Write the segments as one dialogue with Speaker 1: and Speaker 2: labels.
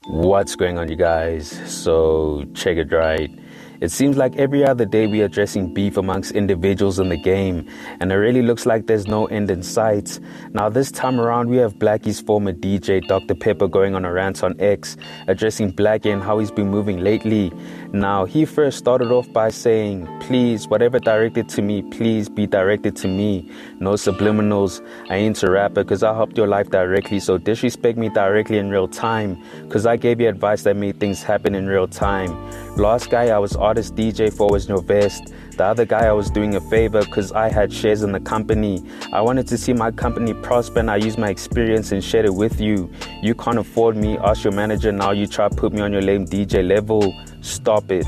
Speaker 1: What's going on, you guys? So check it right. It seems like every other day we are addressing beef amongst individuals in the game, and it really looks like there's no end in sight. Now this time around we have Blxckie's former DJ Dr. Peppa going on a rant on X, addressing Blxckie and how he's been moving lately. Now he first started off by saying, please, whatever directed to me, please be directed to me. No subliminals. I ain't a rapper cause I helped your life directly, so disrespect me directly in real time cause I gave you advice that made things happen in real time. Last guy I was artist DJ for was no vest. The other guy I was doing a favor because I had shares in the company. I wanted to see my company prosper and I used my experience and shared it with you. You can't afford me, ask your manager, now you try to put me on your lame DJ level. Stop it.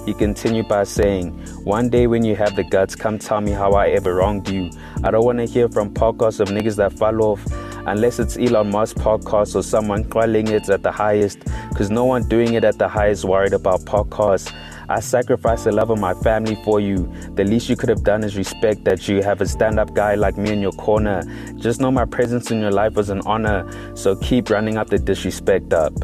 Speaker 1: He continued by saying, one day when you have the guts, come tell me how I ever wronged you. I don't want to hear from podcasts of niggas that fall off, unless it's Elon Musk podcast or someone calling it at the highest, because no one doing it at the highest worried about podcasts. I sacrificed the love of my family for you. The least you could have done is respect that you have a stand-up guy like me in your corner. Just know my presence in your life was an honor, so keep running up the disrespect up.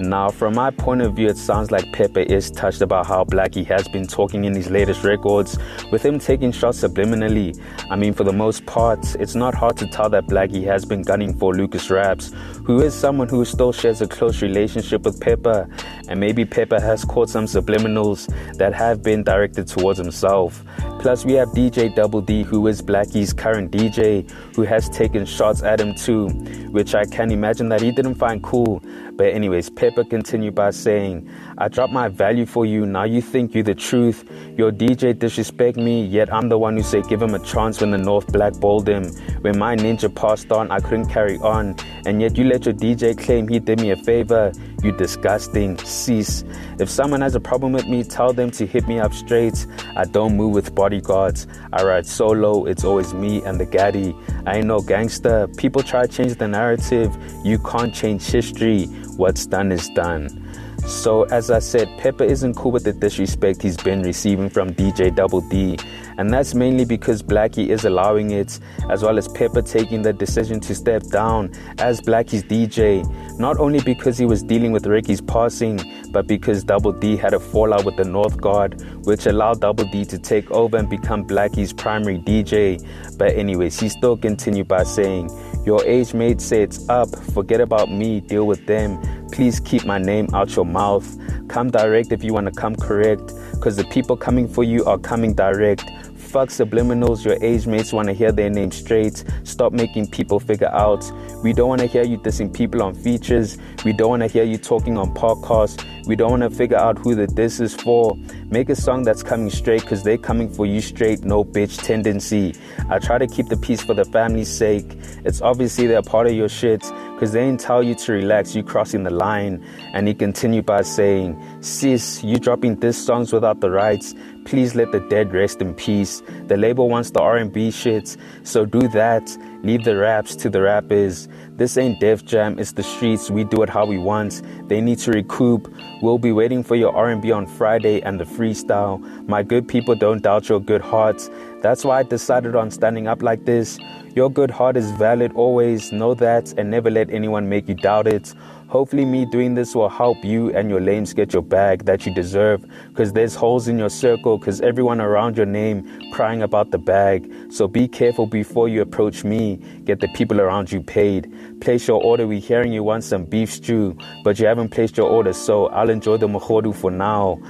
Speaker 1: Now, from my point of view, it sounds like Peppa is touched about how Blxckie has been talking in his latest records, with him taking shots subliminally. I mean, for the most part, it's not hard to tell that Blxckie has been gunning for Lucas Raps, who is someone who still shares a close relationship with Peppa, and maybe Peppa has caught some subliminals that have been directed towards himself. Plus, we have DJ Double D, who is Blxckie's current DJ, who has taken shots at him too, which I can imagine that he didn't find cool. But anyways, Peppa continued by saying, I dropped my value for you, now you think you're the truth. Your DJ disrespect me, yet I'm the one who said give him a chance when the North blackballed him. When my ninja passed on, I couldn't carry on, and yet you let your DJ claim he did me a favor. You disgusting. Cease. If someone has a problem with me, tell them to hit me up straight. I don't move with bodyguards. I ride solo, it's always me and the gaddy. I ain't no gangster. People try to change the narrative. You can't change history. What's done is done. So as I said, Peppa isn't cool with the disrespect he's been receiving from DJ Double D, and that's mainly because Blxckie is allowing it, as well as Peppa taking the decision to step down as Blxckie's DJ, not only because he was dealing with Ricky's passing, but because Double D had a fallout with the North Guard, which allowed Double D to take over and become Blxckie's primary DJ. But anyways, he still continued by saying, your age mates say it's up, forget about me, deal with them. Please keep my name out your mouth. Come direct if you want to come correct, because the people coming for you are coming direct. Fuck subliminals, your age mates want to hear their name straight. Stop making people figure out. We don't want to hear you dissing people on features. We don't want to hear you talking on podcasts. We don't want to figure out who the diss is for. Make a song that's coming straight, because they're coming for you straight, no bitch tendency. I try to keep the peace for the family's sake. It's obviously they're part of your shit, because they didn't tell you to relax, you crossing the line. And he continued by saying, sis, you dropping diss songs without the rights. Please let the dead rest in peace. The label wants the R&B shit, so do that. Leave the raps to the rappers. This ain't Def Jam, it's the streets. We do it how we want. They need to recoup. We'll be waiting for your R&B on Friday and the freestyle. My good people, don't doubt your good hearts. That's why I decided on standing up like this. Your good heart is valid always. Know that and never let anyone make you doubt it. Hopefully me doing this will help you and your lames get your bag that you deserve, because there's holes in your circle, because everyone around your name crying about the bag. So be careful before you approach me. Get the people around you paid. Place your order. We hearing you want some beef stew, but you haven't placed your order, so I'll enjoy the mohodu for now.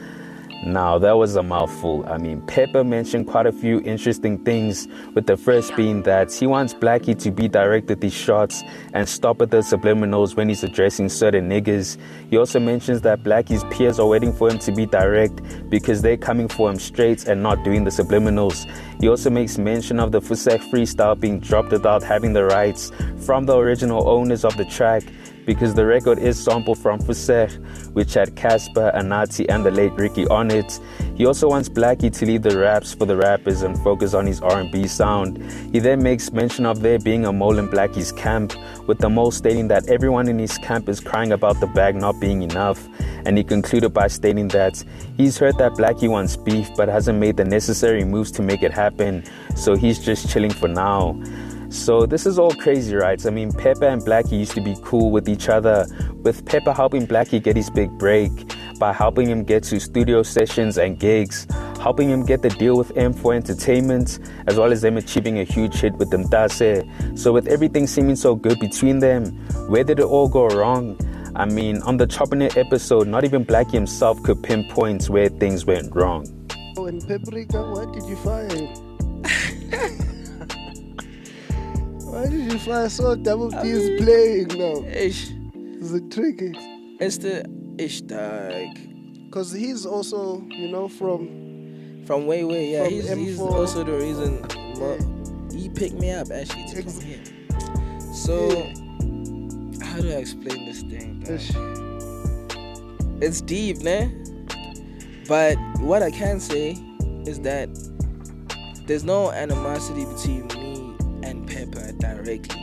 Speaker 1: Now, that was a mouthful. I mean, Peppa mentioned quite a few interesting things, with the first being that he wants Blxckie to be direct with these shots and stop at the subliminals when he's addressing certain niggas. He also mentions that Blxckie's peers are waiting for him to be direct because they're coming for him straight and not doing the subliminals. He also makes mention of the Fusek freestyle being dropped without having the rights from the original owners of the track, because the record is sampled from Fusek, which had Casper, Anati, and the late Ricky on it. He also wants Blxckie to leave the raps for the rappers and focus on his R&B sound. He then makes mention of there being a mole in Blxckie's camp, with the mole stating that everyone in his camp is crying about the bag not being enough. And he concluded by stating that he's heard that Blxckie wants beef but hasn't made the necessary moves to make it happen, so he's just chilling for now. So this is all crazy, right? I mean, Peppa and Blxckie used to be cool with each other, with Peppa helping Blxckie get his big break by helping him get to studio sessions and gigs, helping him get the deal with M4 Entertainment, as well as them achieving a huge hit with Mtase. So with everything seeming so good between them, where did it all go wrong? I mean, on the Chopping episode, not even Blxckie himself could pinpoint where things went wrong.
Speaker 2: Oh, and Paprika, why did you fire him? Why did you fire? So Double D is playing now.
Speaker 3: Ish.
Speaker 2: Is it tricky?
Speaker 3: It's the ish dog.
Speaker 2: Because he's also,
Speaker 3: From way, yeah.
Speaker 2: From
Speaker 3: He's
Speaker 2: M4.
Speaker 3: also the reason he picked me up actually to come here. So how do I explain this thing? It's deep, nah? But what I can say is that there's no animosity between me and Peppa directly.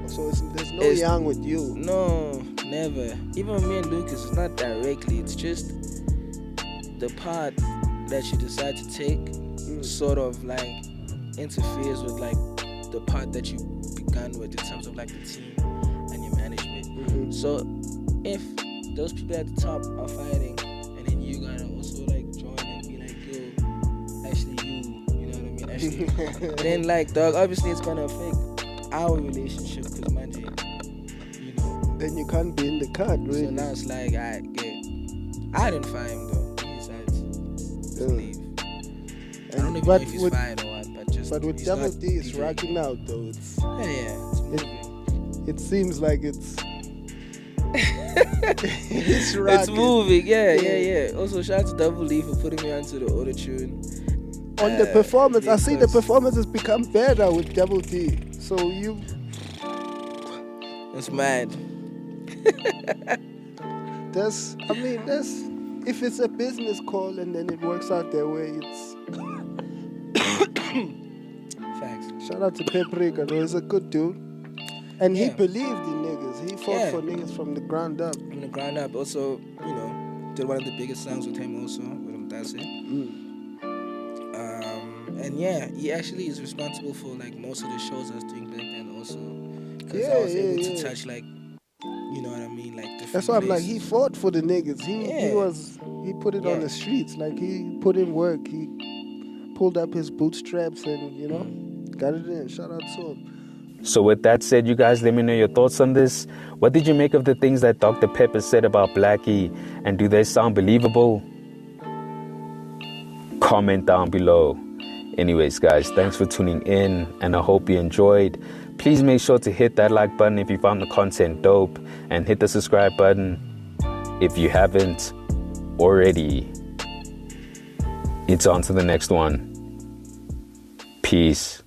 Speaker 2: So there's no young with you.
Speaker 3: No, never. Even me and Lucas, it's not directly. It's just the part that you decide to take sort of like interferes with like the part that you began with in terms of like the team and your management. So if those people at the top are fighting and then you gotta also like join and be like, yo, actually you know what I mean? Actually, then like dog, obviously it's gonna affect our relationship because man, you know.
Speaker 2: Then you can't be in the card, really.
Speaker 3: So now it's like I didn't fire him though. He decided to leave. I don't even know if he's fired or what,
Speaker 2: but with Double D, it's rocking out though. It's
Speaker 3: it's moving.
Speaker 2: It seems like it's it's rocking.
Speaker 3: It's moving, yeah. Also, shout out to Double D for putting me onto the auto tune.
Speaker 2: On the performance, I see the performance has become better with Double D. So
Speaker 3: it's mad.
Speaker 2: If it's a business call and then it works out their way, it's
Speaker 3: facts.
Speaker 2: Shout out to Paprika, though. He's a good dude. And he believed in niggas. He fought for niggas from the ground up.
Speaker 3: From the ground up. Also, did one of the biggest songs with him also, with Mtase. And he actually is responsible for like most of the shows I was doing back then also. Because I was able to touch like, you know what I mean, like different
Speaker 2: That's why I'm like,
Speaker 3: places.
Speaker 2: he fought for the niggas. He put it on the streets. Like he put in work. He pulled up his bootstraps and, got it in. Shout out to him.
Speaker 1: So with that said, you guys, let me know your thoughts on this. What did you make of the things that Dr. Peppa said about Blxckie? And do they sound believable? Comment down below. Anyways, guys, thanks for tuning in, and I hope you enjoyed. Please make sure to hit that like button if you found the content dope, and hit the subscribe button if you haven't already. It's on to the next one. Peace.